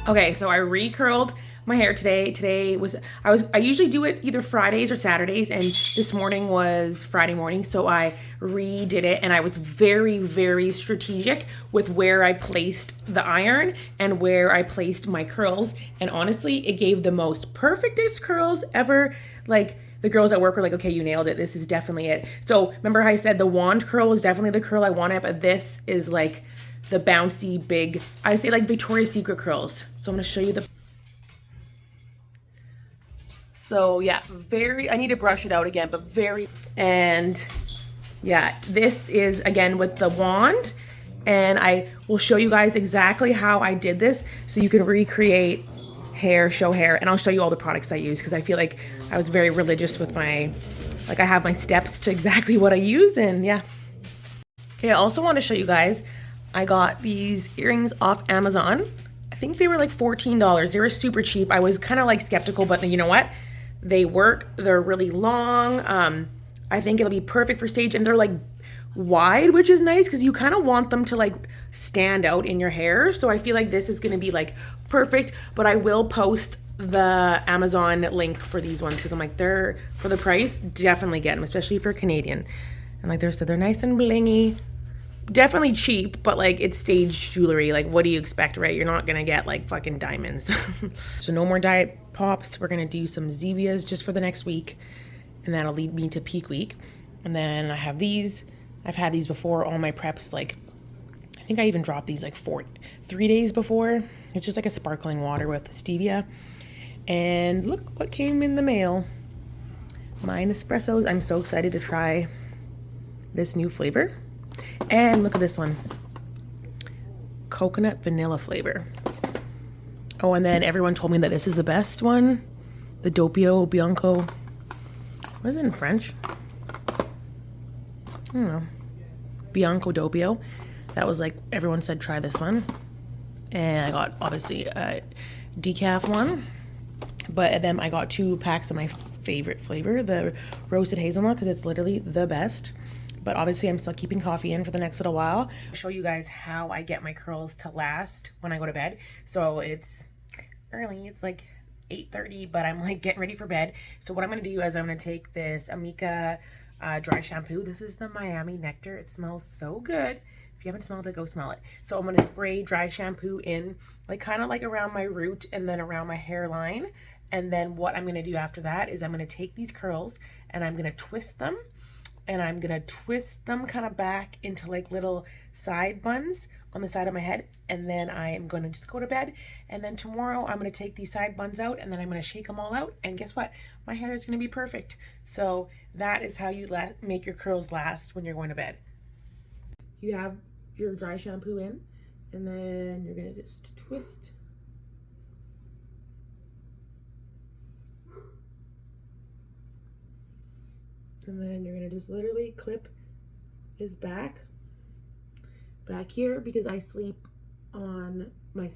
Okay, so I recurled my hair today. I usually do it either Fridays or Saturdays, and this morning was Friday morning, so I redid it, and I was very, very strategic with where I placed the iron and where I placed my curls, and honestly, it gave the most perfectest curls ever. Like, the girls at work were like, okay, you nailed it. This is definitely it. So remember how I said the wand curl was definitely the curl I wanted, but this is like the bouncy big, I say like Victoria's Secret curls. So I'm gonna show you the, so yeah, I need to brush it out again, but and yeah, this is again with the wand, and I will show you guys exactly how I did this so you can recreate show hair, and I'll show you all the products I use because I feel like I was very religious with I have my steps to exactly what I use, and yeah. Okay, I also want to show you guys, I got these earrings off Amazon. I think they were like $14. They were super cheap. I was kind of like skeptical, but you know what? They work. They're really long. I think it'll be perfect for stage, and they're like wide, which is nice because you kind of want them to like stand out in your hair. So I feel like this is going to be like perfect, but I will post the Amazon link for these ones because I'm like, they're, for the price, definitely get them, especially if you're Canadian. And like they're nice and blingy. Definitely cheap, but like it's staged jewelry. Like, what do you expect, right? You're not gonna get like fucking diamonds. So no more diet pops. We're gonna do some Zevias just for the next week, and that'll lead me to peak week. And then I have these. I've had these before. All my preps, like I think I even dropped these like 3 days before. It's just like a sparkling water with stevia. And look what came in the mail. My Nespressos. I'm so excited to try this new flavor. And look at this one, coconut vanilla flavor. Oh, and then everyone told me that this is the best one, the Doppio Bianco. What is it in French? I don't know. Bianco Doppio. That was like, everyone said try this one. And I got obviously a decaf one. But then I got 2 packs of my favorite flavor, the roasted hazelnut, because it's literally the best. But obviously I'm still keeping coffee in for the next little while. I'll show you guys how I get my curls to last when I go to bed. So it's early, it's like 8:30, but I'm like getting ready for bed. So what I'm gonna do is I'm gonna take this Amika dry shampoo. This is the Miami Nectar. It smells so good. If you haven't smelled it, go smell it. So I'm gonna spray dry shampoo in, like kind of like around my root and then around my hairline. And then what I'm gonna do after that is I'm gonna take these curls and I'm gonna twist them. And I'm gonna twist them kind of back into like little side buns on the side of my head. And then I am gonna just go to bed. And then tomorrow I'm gonna take these side buns out and then I'm gonna shake them all out. And guess what? My hair is gonna be perfect. So that is how you make your curls last when you're going to bed. You have your dry shampoo in, and then you're gonna just twist. And then you're gonna just literally clip this back here, because I sleep on my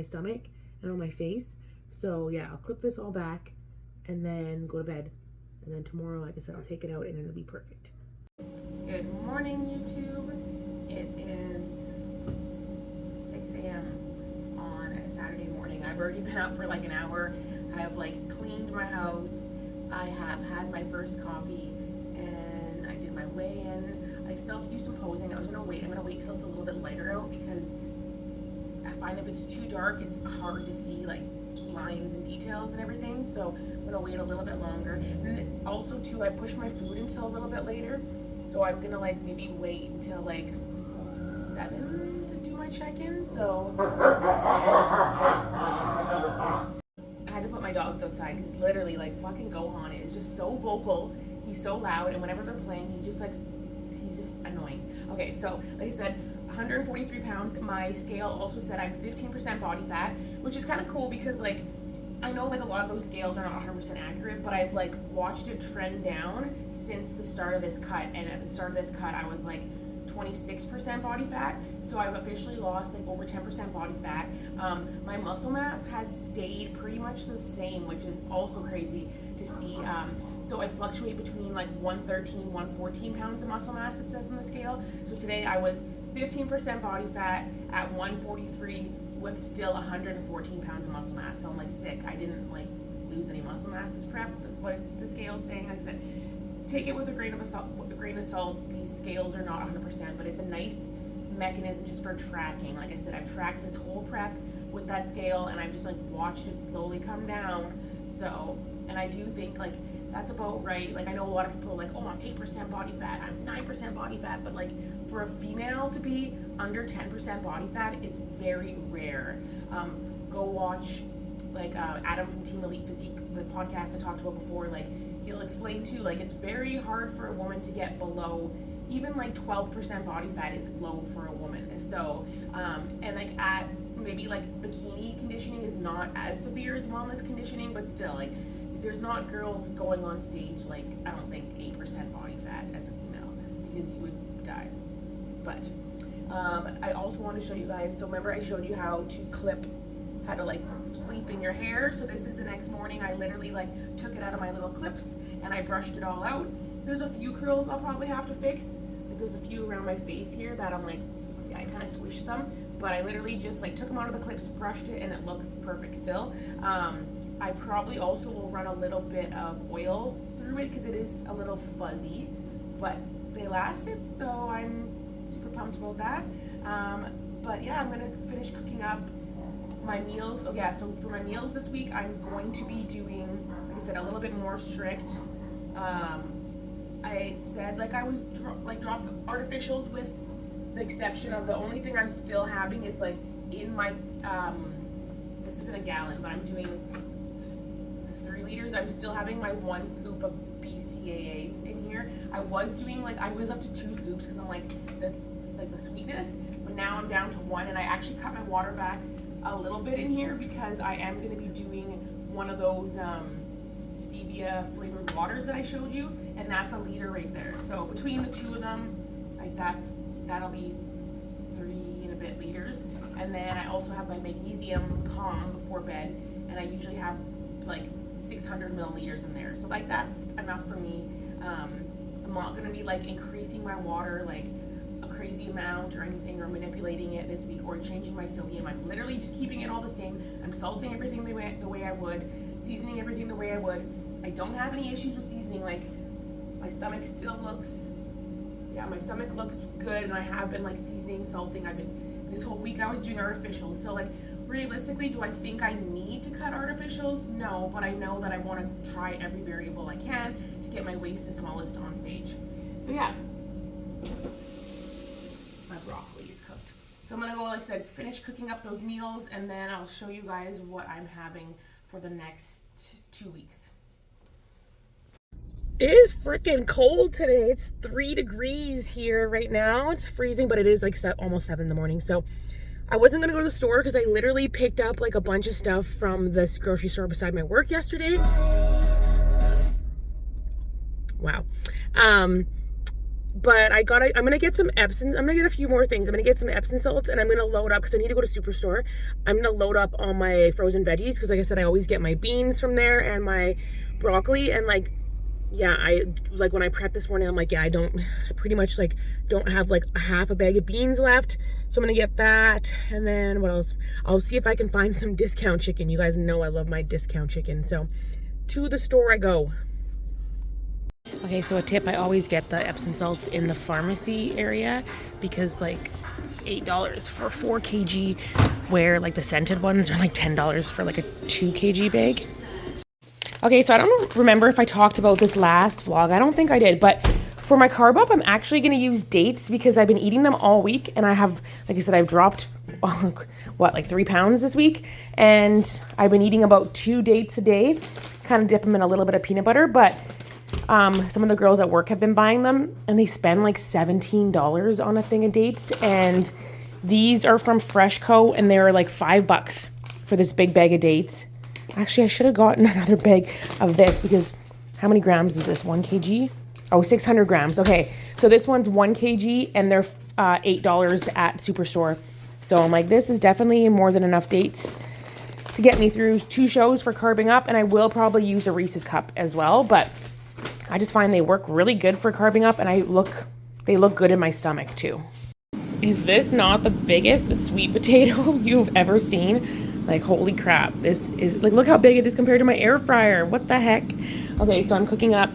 stomach and on my face. So yeah, I'll clip this all back and then go to bed. And then tomorrow, like I said, I'll take it out and it'll be perfect. Good morning, YouTube. It is 6 a.m. on a Saturday morning. I've already been up for like an hour. I have like cleaned my house. I have had my first coffee and I did my weigh-in. I still have to do some posing. I'm gonna wait till it's a little bit lighter out because I find if it's too dark, it's hard to see like lines and details and everything. So I'm gonna wait a little bit longer. And then also too, I push my food until a little bit later. So I'm gonna like maybe wait until like 7 to do my check-in. So I had to put my dogs outside because literally like fucking Gohan is just so vocal. He's so loud, and whenever they're playing, he's just annoying. Okay, so like I said, 143 pounds. My scale also said I'm 15% body fat, which is kind of cool because like I know like a lot of those scales are not 100% accurate, but I've like watched it trend down since the start of this cut. And at the start of this cut, I was like 26% body fat, so I've officially lost like over 10% body fat. My muscle mass has stayed pretty much the same, which is also crazy to see. So I fluctuate between like 113, 114 pounds of muscle mass, it says on the scale. So today I was 15% body fat at 143, with still 114 pounds of muscle mass. So I'm like sick. I didn't like lose any muscle mass this prep. That's what the scale is saying. Like I said, take it with a grain of salt. These scales are not 100%, but it's a nice mechanism just for tracking. Like I said, I've tracked this whole prep with that scale, and I've just like watched it slowly come down. So, and I do think like that's about right. Like I know a lot of people are like, oh, I'm 8% body fat, I'm 9% body fat, but like for a female to be under 10% body fat is very rare. Go watch like Adam from Team Elite Physique, the podcast I talked about before. Like he'll explain too, like it's very hard for a woman to get below, even like 12% body fat is low for a woman. So and like at maybe like bikini conditioning is not as severe as wellness conditioning, but still like there's not girls going on stage like I don't think 8% body fat as a female, because you would die. But I also want to show you guys, so remember I showed you how to like sleep in your hair. So this is the next morning. I literally like took it out of my little clips and I brushed it all out. There's a few curls I'll probably have to fix. Like there's a few around my face here that I'm like, yeah, I kind of squished them, but I literally just like took them out of the clips, brushed it, and it looks perfect still. I probably also will run a little bit of oil through it because it is a little fuzzy, but they lasted, so I'm super pumped about that. But yeah, I'm gonna finish cooking up my meals. Oh yeah, so for my meals this week, I'm going to be doing, like I said, a little bit more strict. I said like I was dropped artificials, with the exception of the only thing I'm still having is like in my, this isn't a gallon, but I'm doing 3 liters. I'm still having my 1 scoop of BCAAs in here. I was doing like, I was up to 2 scoops because I'm like the sweetness, but now I'm down to 1, and I actually cut my water back a little bit in here because I am going to be doing one of those stevia flavored waters that I showed you, and that's a liter right there. So between the two of them, like that'll be 3 and a bit liters. And then I also have my magnesium calm before bed, and I usually have like 600 milliliters in there. So like that's enough for me. I'm not going to be like increasing my water like a crazy amount or anything, or manipulating it this week, or changing my sodium. I'm literally just keeping it all the same. I'm salting everything the way I would, seasoning everything the way I would. I don't have any issues with seasoning. Like my stomach still looks, my stomach looks good, and I have been like seasoning, salting. This whole week I was doing artificials. So like realistically, do I think I need to cut artificials? No, but I know that I want to try every variable I can to get my waist the smallest on stage. So yeah, my broccoli is cooked. So I'm gonna go, like I said, finish cooking up those meals, and then I'll show you guys what I'm having for the next 2 weeks. It is freaking cold today. It's 3 degrees here right now. It's freezing, but it is like almost 7 in the morning. So I wasn't gonna go to the store because I literally picked up like a bunch of stuff from this grocery store beside my work yesterday. Wow. But I'm gonna get some Epsom. I'm gonna get a few more things. I'm gonna get some Epsom salts, and I'm gonna load up because I need to go to Superstore. I'm gonna load up on my frozen veggies because, like I said, I always get my beans from there and my broccoli. And like, yeah, I like when I prepped this morning, I'm like, yeah, I pretty much like don't have like a half a bag of beans left. So I'm gonna get that. And then what else? I'll see if I can find some discount chicken. You guys know I love my discount chicken. So to the store I go. Okay, so a tip, I always get the Epsom salts in the pharmacy area because like it's $8 for 4 kg, where like the scented ones are like $10 for like a 2 kg bag. Okay, so I don't remember if I talked about this last vlog. I don't think I did, but for my carb up, I'm actually going to use dates because I've been eating them all week, and I have, like I said, I've dropped, like 3 pounds this week, and I've been eating about 2 dates a day, kind of dip them in a little bit of peanut butter, but some of the girls at work have been buying them, and they spend like $17 on a thing of dates, and these are from Freshco, and they're like $5 for this big bag of dates. Actually, I should have gotten another bag of this because how many grams is this? 1 kg? Oh, 600 grams. Okay, so this one's 1 kg, and they're $8 at Superstore. So I'm like, this is definitely more than enough dates to get me through 2 shows for carbing up, and I will probably use a Reese's cup as well, but I just find they work really good for carbing up, and they look good in my stomach too. Is this not the biggest sweet potato you've ever seen? Like, holy crap. This is, like, look how big it is compared to my air fryer. What the heck? Okay, so I'm cooking up.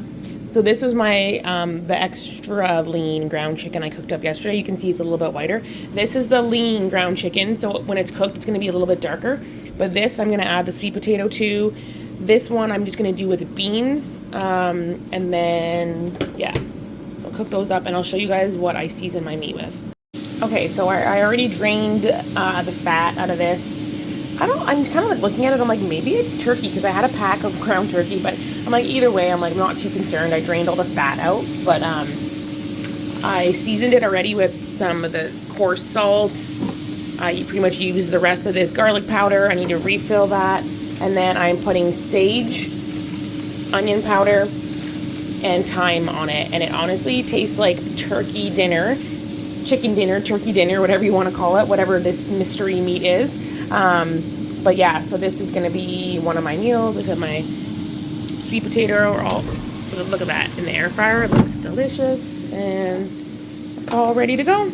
So this was my, the extra lean ground chicken I cooked up yesterday. You can see it's a little bit whiter. This is the lean ground chicken. So when it's cooked, it's going to be a little bit darker. But this, I'm going to add the sweet potato to. This one, I'm just going to do with beans. And then, yeah. So I'll cook those up, and I'll show you guys what I season my meat with. Okay, so I already drained the fat out of this. I'm kind of like looking at it, I'm like, maybe it's turkey, because I had a pack of ground turkey, but I'm like, either way, I'm like not too concerned. I drained all the fat out, but I seasoned it already with some of the coarse salt. You pretty much use the rest of this garlic powder. I need to refill that. And then I'm putting sage, onion powder, and thyme on it. And it honestly tastes like turkey dinner. Chicken dinner, turkey dinner, whatever you want to call it, whatever this mystery meat is. But yeah, so this is going to be one of my meals. I said my sweet potato, look at that, in the air fryer. It looks delicious, and it's all ready to go.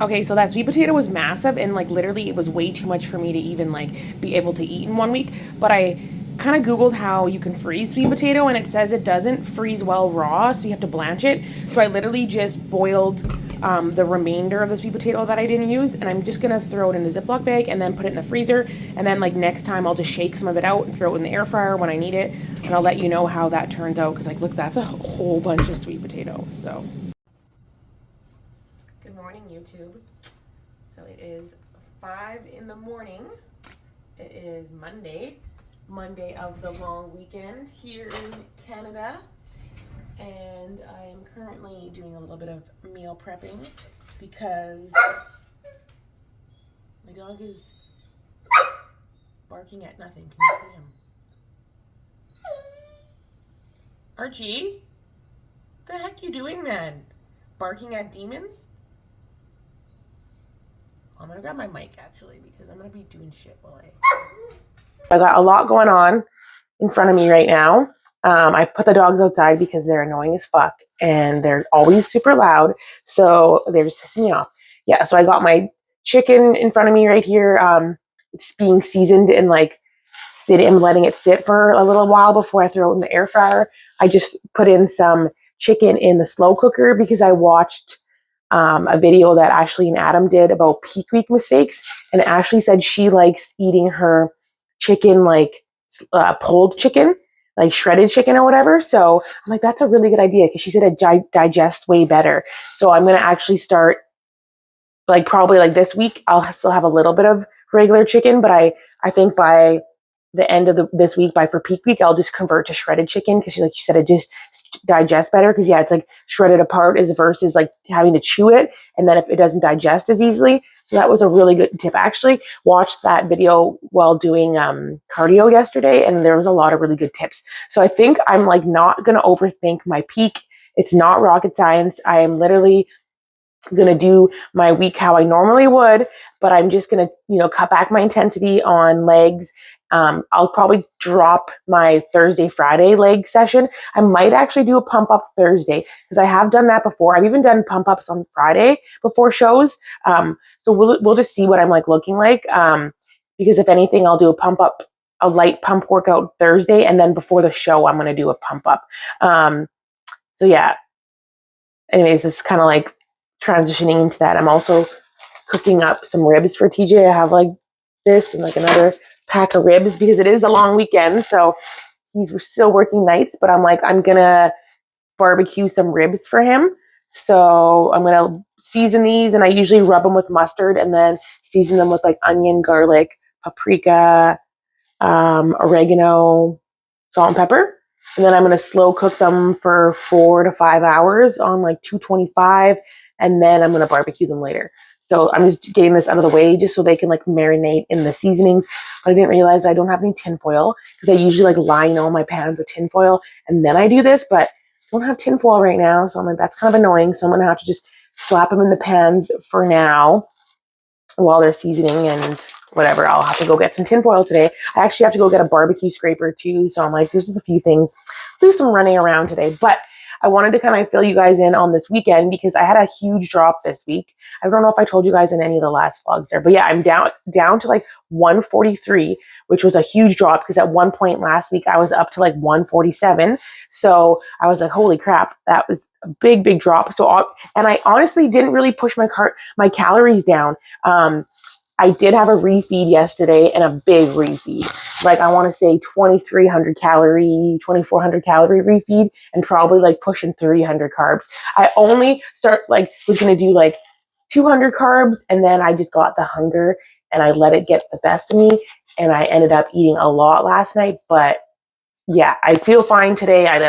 Okay, so that sweet potato was massive, and like literally it was way too much for me to even like be able to eat in 1 week. But I kind of Googled how you can freeze sweet potato, and it says it doesn't freeze well raw, so you have to blanch it. So I literally just boiled the remainder of the sweet potato that I didn't use, and I'm just gonna throw it in a Ziploc bag and then put it in the freezer. And then like next time I'll just shake some of it out and throw it in the air fryer when I need it, and I'll let you know how that turns out, because like look, that's a whole bunch of sweet potato. So good morning, YouTube. So it is 5 in the morning. It is Monday of the long weekend here in Canada. And I am currently doing a little bit of meal prepping because my dog is barking at nothing. Can you see him? Archie? The heck you doing, man? Barking at demons? I'm gonna grab my mic actually, because I'm gonna be doing shit while I got a lot going on in front of me right now. I put the dogs outside because they're annoying as fuck, and they're always super loud, so they're just pissing me off. Yeah, so I got my chicken in front of me right here. It's being seasoned, and like I'm letting it sit for a little while before I throw it in the air fryer. I just put in some chicken in the slow cooker because I watched a video that Ashley and Adam did about peak week mistakes, and Ashley said she likes eating her chicken like pulled chicken, like shredded chicken or whatever. So I'm like, that's a really good idea, because she said it digests way better. So I'm going to actually start, like probably like this week, I'll still have a little bit of regular chicken, but I think by the end of this week, for peak week, I'll just convert to shredded chicken, because she said it just digests better, because yeah, it's like shredded apart versus like having to chew it, and then if it doesn't digest as easily. So that was a really good tip. I actually watched that video while doing cardio yesterday, and there was a lot of really good tips. So I think I'm like not going to overthink my peak. It's not rocket science. I am literally going to do my week how I normally would, but I'm just going to, cut back my intensity on legs. I'll probably drop my Thursday, Friday leg session. I might actually do a pump up Thursday, because I have done that before. I've even done pump ups on Friday before shows. So we'll just see what I'm like looking like. Because if anything, I'll do a light pump workout Thursday, and then before the show, I'm going to do a pump up. So yeah, anyways, it's kind of like transitioning into that. I'm also cooking up some ribs for TJ. I have like this and like another pack of ribs, because it is a long weekend, so he's still working nights, but I'm like, I'm gonna barbecue some ribs for him. So I'm gonna season these, and I usually rub them with mustard and then season them with like onion, garlic, paprika, oregano, salt and pepper. And then I'm going to slow cook them for 4 to 5 hours on like 225. And then I'm going to barbecue them later. So I'm just getting this out of the way just so they can like marinate in the seasonings. But I didn't realize I don't have any tinfoil, because I usually like line all my pans with tinfoil and then I do this, but I don't have tinfoil right now. So I'm like, that's kind of annoying. So I'm going to have to just slap them in the pans for now while they're seasoning and whatever. I'll have to go get some tinfoil today. I actually have to go get a barbecue scraper too. So I'm like, there's just a few things. I'll do some running around today. But I wanted to kind of fill you guys in on this weekend because I had a huge drop this week. I don't know if I told you guys in any of the last vlogs there, but yeah, I'm down to like 143, which was a huge drop because at one point last week I was up to like 147. So I was like, holy crap, that was a big drop. And I honestly didn't really push my calories down. I did have a refeed yesterday, and a big refeed. Like, I want to say 2,300 calorie, 2,400 calorie refeed, and probably like pushing 300 carbs. I only was going to do like 200 carbs, and then I just got the hunger and I let it get the best of me, and I ended up eating a lot last night. But yeah, I feel fine today. I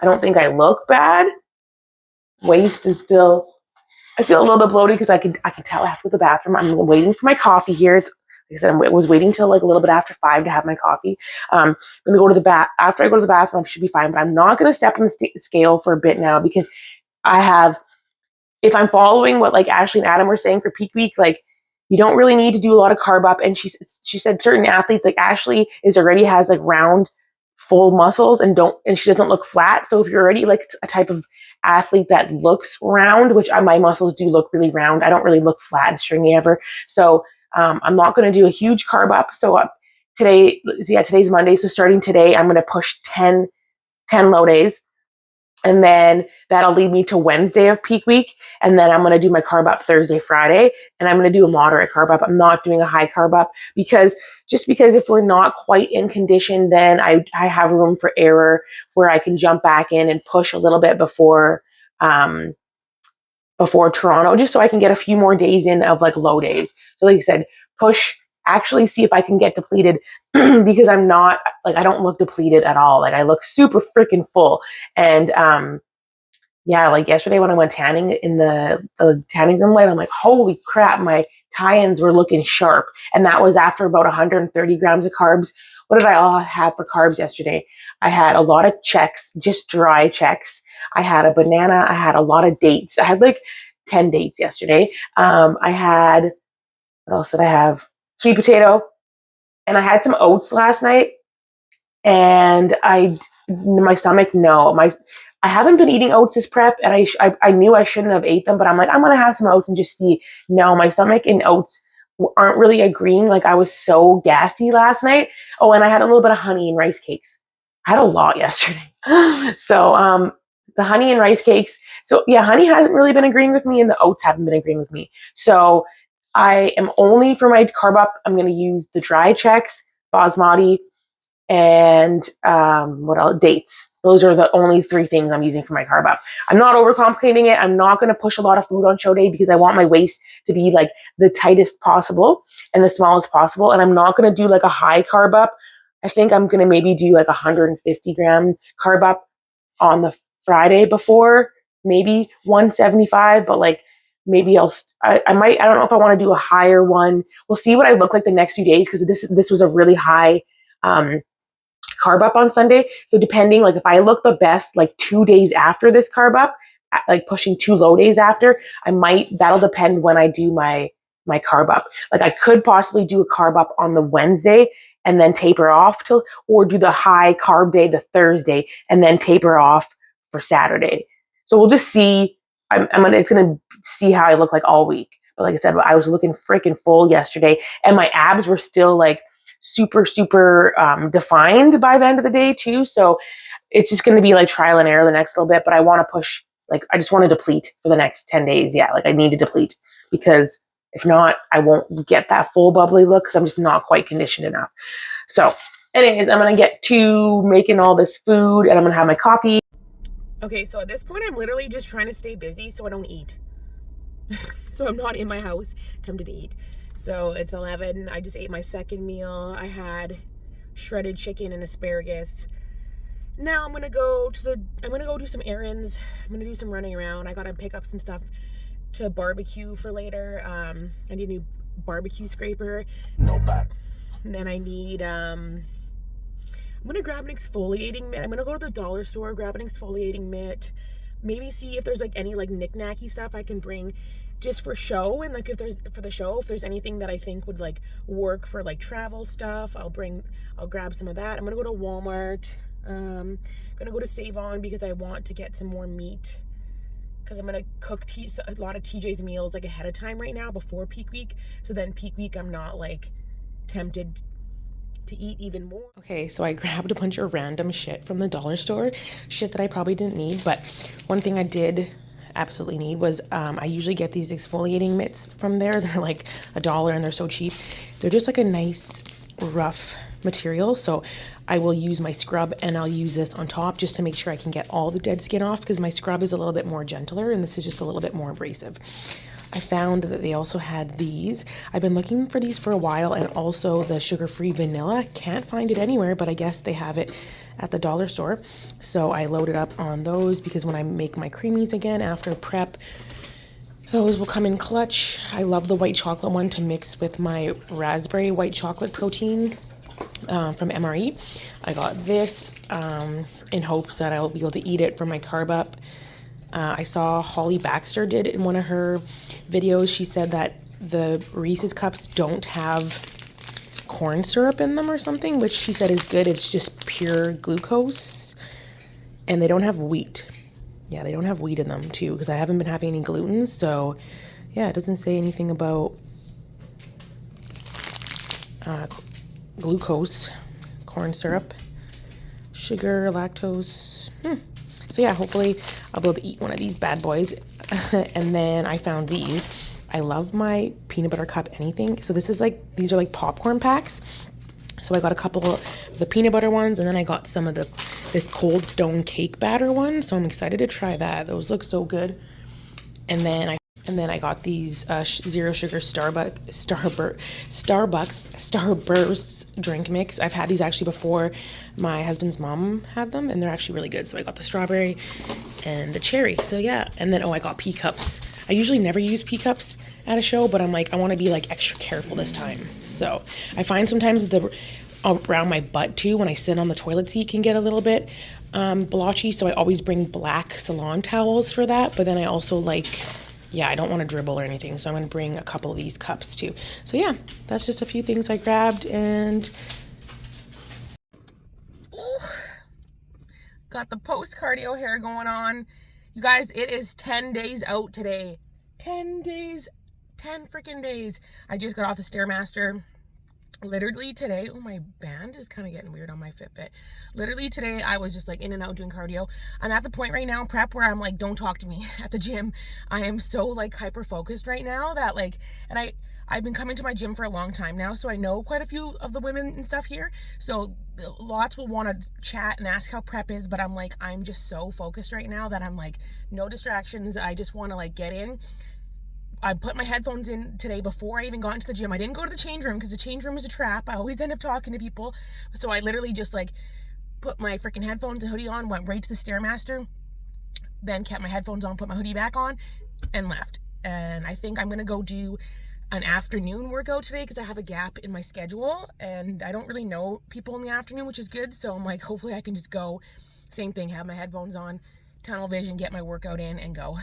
don't think I look bad. Waist is still, I feel a little bit bloated because I can tell after the bathroom. I'm waiting for my coffee here. Like I said, I was waiting till like a little bit after 5 to have my coffee. I'm gonna go to the after I go to the bathroom, I should be fine. But I'm not gonna step on the scale for a bit now because if I'm following what like Ashley and Adam were saying for peak week, like you don't really need to do a lot of carb up. And she said certain athletes, like Ashley already has like round, full muscles and she doesn't look flat. So if you're already like a type of athlete that looks round, which my muscles do look really round, I don't really look flat and stringy ever. So I'm not going to do a huge carb up. So today's Monday. So starting today, I'm going to push 10 low days. And then that'll lead me to Wednesday of peak week. And then I'm going to do my carb up Thursday, Friday. And I'm going to do a moderate carb up. I'm not doing a high carb up because if we're not quite in condition, then I have room for error where I can jump back in and push a little bit before Toronto, just so I can get a few more days in of like low days. So like I said, actually see if I can get depleted because I'm not, like, I don't look depleted at all. Like I look super freaking full. And yeah, like yesterday when I went tanning in the tanning room light, I'm like, holy crap, my tie-ins were looking sharp. And that was after about 130 grams of carbs. What did I all have for carbs yesterday? I had a lot of checks, just dry checks. I had a banana. I had a lot of dates. I had like 10 dates yesterday. I had, what else did I have? Sweet potato. And I had some oats last night. And my stomach, no. I haven't been eating oats this prep, and I knew I shouldn't have ate them, but I'm like, I'm going to have some oats and just see. No, my stomach and oats aren't really agreeing. Like I was so gassy last night. Oh, and I had a little bit of honey and rice cakes. I had a lot yesterday. So the honey and rice cakes. So yeah, honey hasn't really been agreeing with me, and the oats haven't been agreeing with me. So I am only for my carb up, I'm going to use the dry checks, basmati, and what else? Dates. Those are the only 3 things I'm using for my carb up. I'm not overcomplicating it. I'm not going to push a lot of food on show day because I want my waist to be like the tightest possible and the smallest possible. And I'm not going to do like a high carb up. I think I'm going to maybe do like 150 gram carb up on the Friday before, maybe 175, but like maybe I might, I don't know if I want to do a higher one. We'll see what I look like the next few days because this was a really high carb up on Sunday. So depending, like if I look the best like 2 days after this carb up, like pushing 2 low days after, that'll depend when I do my carb up. Like I could possibly do a carb up on the Wednesday and then taper off or do the high carb day the Thursday and then taper off for Saturday. So we'll just see. It's gonna see how I look like all week. But like I said, I was looking freaking full yesterday, and my abs were still like super defined by the end of the day too. So it's just going to be like trial and error the next little bit. But I want to push. Like I just want to deplete for the next 10 days. Yeah, like I need to deplete because if not, I won't get that full bubbly look because I'm just not quite conditioned enough. So anyways, I'm going to get to making all this food and I'm going to have my coffee. Okay, so at this point, I'm literally just trying to stay busy so I don't eat. So I'm not in my house tempted to eat. So it's 11. I just ate my second meal. I had shredded chicken and asparagus. Now I'm gonna go do some errands. I'm gonna do some running around. I gotta pick up some stuff to barbecue for later. I need a new barbecue scraper. No bad. And then I need I'm gonna grab an exfoliating mitt. I'm gonna go to the dollar store, grab an exfoliating mitt. Maybe see if there's like any like knick-knacky stuff I can bring just for show, and like if there's anything that I think would like work for like travel stuff, I'll grab some of that. I'm gonna go to Walmart. Gonna go to Save On because I want to get some more meat, because I'm gonna cook a lot of TJ's meals like ahead of time right now before peak week, so then peak week I'm not like tempted to eat even more. Okay, so I grabbed a bunch of random shit from the dollar store, shit that I probably didn't need, but one thing I did absolutely need was I usually get these exfoliating mitts from there. They're like $1 and they're so cheap. They're just like a nice rough material, so I will use my scrub and I'll use this on top just to make sure I can get all the dead skin off, because my scrub is a little bit more gentler and this is just a little bit more abrasive. I found that they also had these. I've been looking for these for a while, and also the sugar-free vanilla. Can't find it anywhere, but I guess they have it at the dollar store. So I loaded up on those because when I make my creamies again after prep, those will come in clutch. I love the white chocolate one to mix with my raspberry white chocolate protein from MRE. I got this in hopes that I will be able to eat it for my carb up. I saw Holly Baxter did in one of her videos. She said that the Reese's cups don't have corn syrup in them or something, which she said is good. It's just pure glucose, and they don't have wheat. Yeah, they don't have wheat in them too, because I haven't been having any gluten. So yeah, it doesn't say anything about glucose, corn syrup, sugar, lactose. So yeah, hopefully I'll be able to eat one of these bad boys. And then I found these. I love my peanut butter cup anything. So this is like, these are like popcorn packs. So I got a couple of the peanut butter ones, and then I got some of this Cold Stone cake batter one. So I'm excited to try that. Those look so good. And then I got these zero sugar Starburst drink mix. I've had these actually before. My husband's mom had them, and they're actually really good. So I got the strawberry and the cherry. So yeah, and then I got pea cups. I usually never use pea cups at a show, but I'm like, I want to be like extra careful this time. So I find sometimes around my butt too, when I sit on the toilet seat, can get a little bit blotchy. So I always bring black salon towels for that. But then I also like, yeah, I don't want to dribble or anything, so I'm going to bring a couple of these cups too. So yeah, that's just a few things I grabbed, and got the post-cardio hair going on. You guys, it is 10 days out today. 10 days. 10 freaking days. I just got off the Stairmaster. Literally today, oh, my band is kind of getting weird on my Fitbit. Literally today, I was just like in and out doing cardio. I'm at the point right now, prep, where I'm like, don't talk to me at the gym. I am so like hyper focused right now that like, and I've been coming to my gym for a long time now, so I know quite a few of the women and stuff here. So lots will want to chat and ask how prep is, but I'm like, I'm just so focused right now that I'm like, no distractions. I just want to like get in. I put my headphones in today before I even got into the gym. I didn't go to the change room because the change room is a trap. I always end up talking to people. So I literally just like put my freaking headphones and hoodie on, went right to the Stairmaster, then kept my headphones on, put my hoodie back on, and left. And I think I'm going to go do an afternoon workout today because I have a gap in my schedule and I don't really know people in the afternoon, which is good. So I'm like, hopefully I can just go, same thing, have my headphones on, tunnel vision, get my workout in and go.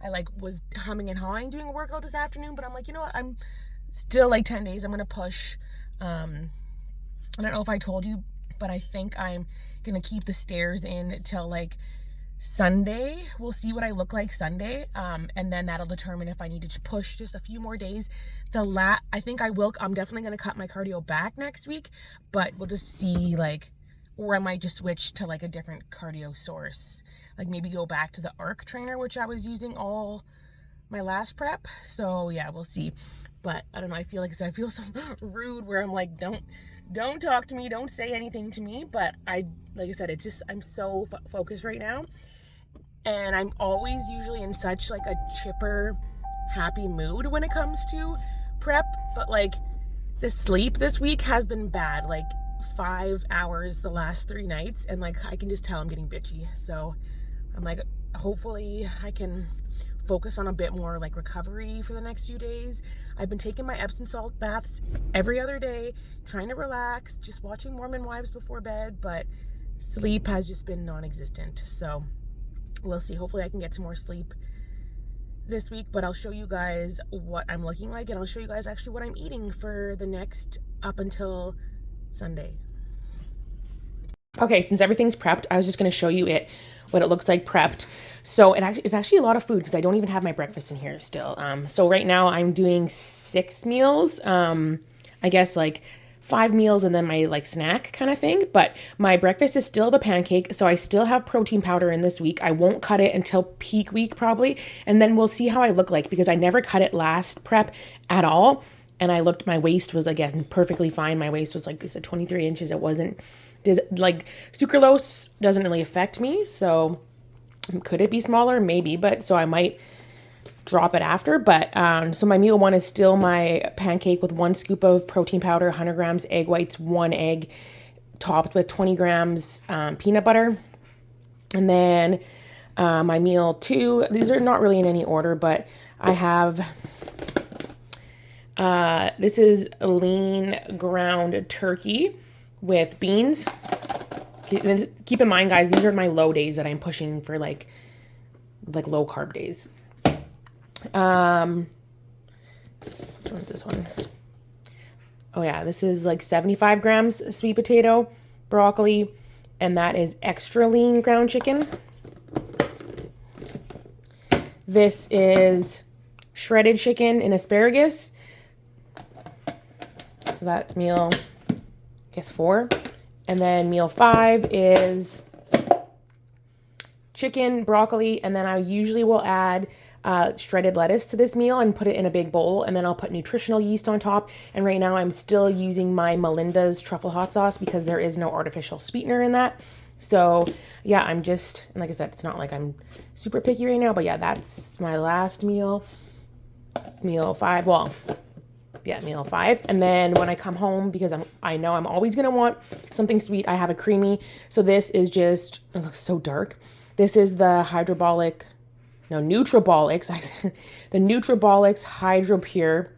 I like was humming and hawing doing a workout this afternoon, but I'm like, you know what? I'm still like 10 days. I'm going to push. I don't know if I told you, but I think I'm going to keep the stairs in till like Sunday. We'll see what I look like Sunday. And then that'll determine if I need to push just a few more days. I think I will. I'm definitely going to cut my cardio back next week, but we'll just see like, or I might just switch to like a different cardio source. Like maybe go back to the ARC trainer, which I was using all my last prep. So yeah, we'll see. But I don't know, I feel so rude where I'm like, don't talk to me, don't say anything to me. But like I said, it's just, I'm so focused right now. And I'm always usually in such like a chipper, happy mood when it comes to prep. But like the sleep this week has been bad, like 5 hours the last 3 nights. And like, I can just tell I'm getting bitchy. So I'm like, hopefully I can focus on a bit more like recovery for the next few days. I've been taking my Epsom salt baths every other day, trying to relax, just watching Mormon Wives before bed, but sleep has just been non-existent. So we'll see. Hopefully I can get some more sleep this week, but I'll show you guys what I'm looking like, and I'll show you guys actually what I'm eating for the next up until Sunday. Okay, since everything's prepped, I was just going to show you what it looks like prepped. So it's actually a lot of food because I don't even have my breakfast in here still. So right now I'm doing 6 meals. I guess like 5 meals and then my like snack kind of thing. But my breakfast is still the pancake, so I still have protein powder in this week. I won't cut it until peak week probably, and then we'll see how I look like because I never cut it last prep at all. And I looked, my waist was again perfectly fine. My waist was like I said 23 inches. It wasn't like sucralose doesn't really affect me, so could it be smaller? Maybe, but so I might drop it after. But so my meal 1 is still my pancake with 1 scoop of protein powder, 100 grams egg whites, 1 egg, topped with 20 grams peanut butter. And then my meal 2, these are not really in any order, but I have this is a lean ground turkey with beans. Keep in mind, guys, these are my low days that I'm pushing for like low carb days. Which one's this one? Oh yeah, this is like 75 grams sweet potato, broccoli, and that is extra lean ground chicken. This is shredded chicken and asparagus. So that's meal, I guess 4. And then meal 5 is chicken, broccoli, and then I usually will add shredded lettuce to this meal and put it in a big bowl, and then I'll put nutritional yeast on top. And right now I'm still using my Melinda's truffle hot sauce because there is no artificial sweetener in that. So yeah, I'm just, like I said, it's not like I'm super picky right now, but yeah, that's my last meal. Meal 5, well, yeah, meal 5. And then when I come home, because I know I'm always going to want something sweet, I have a creamy. So this is just, it looks so dark. This is the Nutribolics, the Nutribolics Hydro Pure,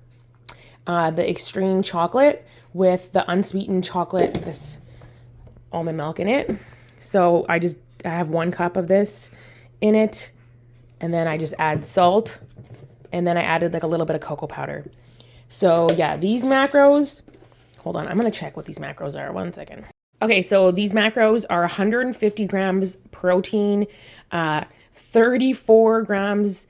the extreme chocolate with the unsweetened chocolate, this almond milk in it. So I have 1 cup of this in it, and then I just add salt, and then I added like a little bit of cocoa powder. So yeah, these macros, hold on, I'm going to check what these macros are. 1 second. Okay, so these macros are 150 grams protein, 34 grams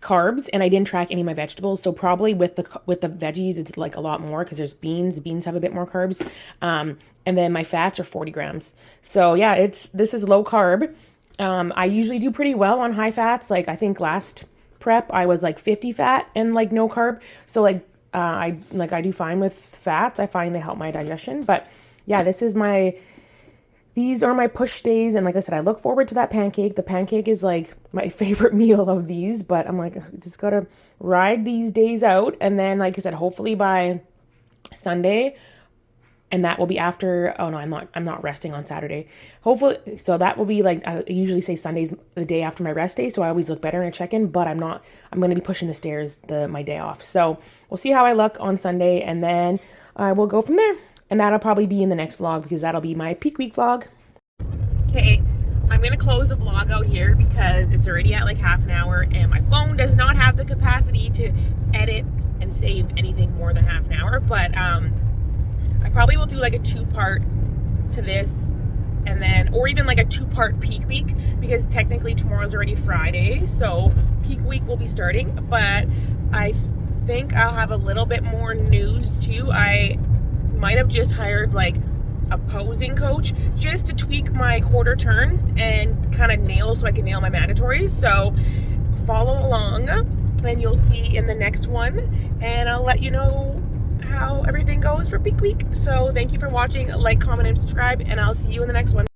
carbs, and I didn't track any of my vegetables. So probably with the veggies, it's like a lot more because there's beans. Beans have a bit more carbs. And then my fats are 40 grams. So yeah, this is low carb. I usually do pretty well on high fats. Like I think last prep I was like 50 fat and like no carb. So like I do fine with fats. I find they help my digestion. But yeah, these are my push days. And like I said, I look forward to that pancake. The pancake is like my favorite meal of these, but I'm like, just gotta ride these days out. And then, like I said, hopefully by Sunday, and that will be after, oh no, I'm not resting on Saturday. Hopefully, so that will be like, I usually say Sunday's the day after my rest day. So I always look better in a check-in, but I'm going to be pushing the stairs my day off. So we'll see how I look on Sunday, and then we'll go from there. And that'll probably be in the next vlog because that'll be my peak week vlog. Okay, I'm going to close the vlog out here because it's already at like half an hour and my phone does not have the capacity to edit and save anything more than half an hour. But I probably will do like a 2-part to this, and then, or even like a 2-part peak week, because technically tomorrow's already Friday, so peak week will be starting. But I think I'll have a little bit more news too. I might have just hired like a posing coach just to tweak my quarter turns and kind of so I can nail my mandatories. So follow along and you'll see in the next one, and I'll let you know how everything goes for peak week. So thank you for watching. Like, comment, and subscribe, and I'll see you in the next one.